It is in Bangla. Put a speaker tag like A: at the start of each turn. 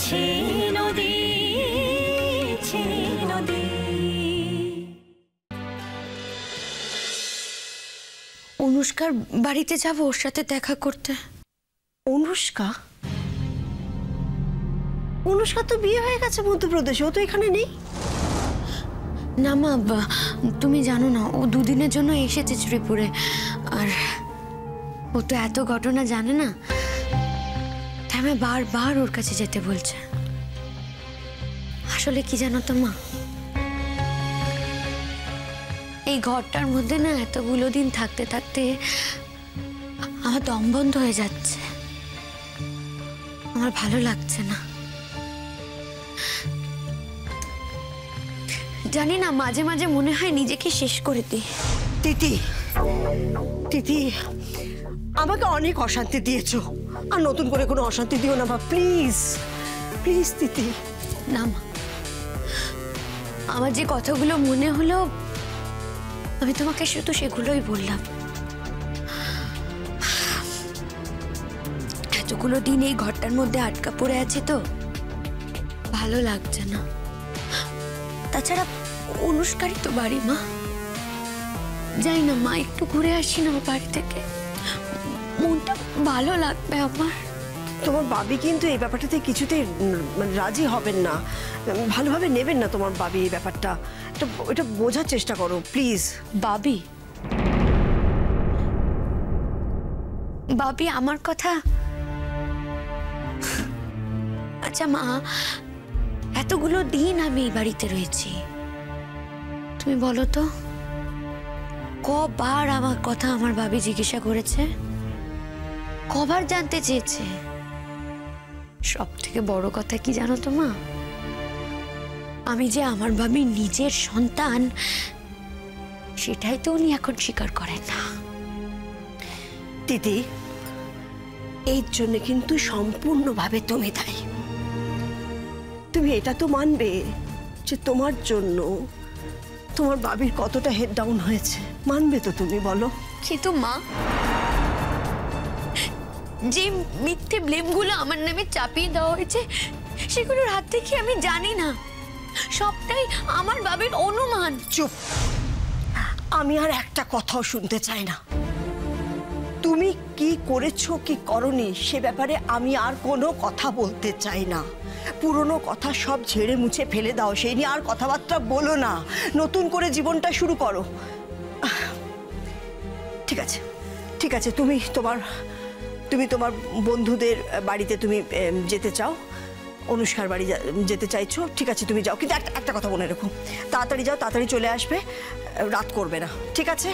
A: বইছে নদী, নদী।
B: অনুষ্কার বাড়িতে যাব ওর সাথে দেখা করতে।
C: অনুষ্কা? অনুষ্কা তো বিয়ে হয়ে গেছে মধ্যপ্রদেশে, ও তো এখানে নেই।
B: না মা, তুমি জানো না, ও দুদিনের জন্য এসেছে শ্রীপুরে। আর ও তো এত ঘটনা জানে না, তাই আমি বারবার ওর কাছে যেতে বলছে। আসলে কি জানো তো মা, এই ঘরটার মধ্যে না এতগুলো দিন থাকতে থাকতে আমার দম বন্ধ হয়ে যাচ্ছে, আমার ভালো লাগছে না। জানি না, মাঝে মাঝে মনে হয় নিজেকে শেষ করে দিই।
C: তিথি, তিথি, আমাকে অনেক অশান্তি দিয়েছো, আর নতুন করে কোনো অশান্তি দিও না মা, প্লিজ প্লিজ তিথি।
B: না মা, আমার যে কথাগুলো মনে হলো আমি তোমাকে শুধু সেগুলোই বললাম। এতগুলো দিন এই ঘরটার মধ্যে আটকা পড়ে আছে তো ভালো লাগছে না। তাছাড়া অনুষ্কারই তো বাড়ি মা, যাই না মা, একটু ঘুরে আসি না বাড়ি থেকে, মনটা ভালো লাগবে আমার।
C: তোমার বাবি কিন্তু এই ব্যাপারটাতে কিছুতেই রাজি হবেন না, ভালোভাবে নেবেন না তোমার বাবি এই ব্যাপারটা। এটা বোঝার চেষ্টা করো প্লিজ।
B: বাবি? বাবি আমার কথা? আচ্ছা মা, এতগুলো দিন আমি এই বাড়িতে রয়েছি, তুমি বলো তো কবার আমার কথা আমার বাবি জিজ্ঞাসা করেছে, কবার জানতে চেয়েছে? সব থেকে বড় কথা কি জানো তো মা, আমি যে আমার বাবির নিজের সন্তান সেটাই তো উনি এখন স্বীকার করেন না।
C: দিদি, এর জন্য কিন্তু সম্পূর্ণভাবে তুমি দায়ী। তুমি এটা তো মানবে যে তোমার জন্য তোমার বাবির কতটা হেড ডাউন হয়েছে, মানবে তো তুমি, বলো?
B: কিন্তু মা, যে মিথ্যে ব্লেমগুলো আমার নামে চাপিয়ে দেওয়া হয়েছে সেগুলোর হাত থেকে আমি জানি না, সবটাই আমার বাবির অনুমান।
C: চুপ, আমি আর একটা কথাও শুনতে চাই না। তুমি কি করেছো কি করনি সে ব্যাপারে আমি আর কোনো কথা বলতে চাই না। পুরনো কথা সব ঝেড়ে মুছে ফেলে দাও, সেই নিয়ে আর কথাবার্তা বলো না, নতুন করে জীবনটা শুরু করো। ঠিক আছে, ঠিক আছে, তুমি তোমার বন্ধুদের বাড়িতে তুমি যেতে চাও, অনুষ্কার বাড়ি যেতে চাইছো, ঠিক আছে তুমি যাও, কিন্তু একটা কথা মনে রেখো, তাড়াতাড়ি যাও, তাড়াতাড়ি চলে আসবে, রাত করবে না, ঠিক আছে?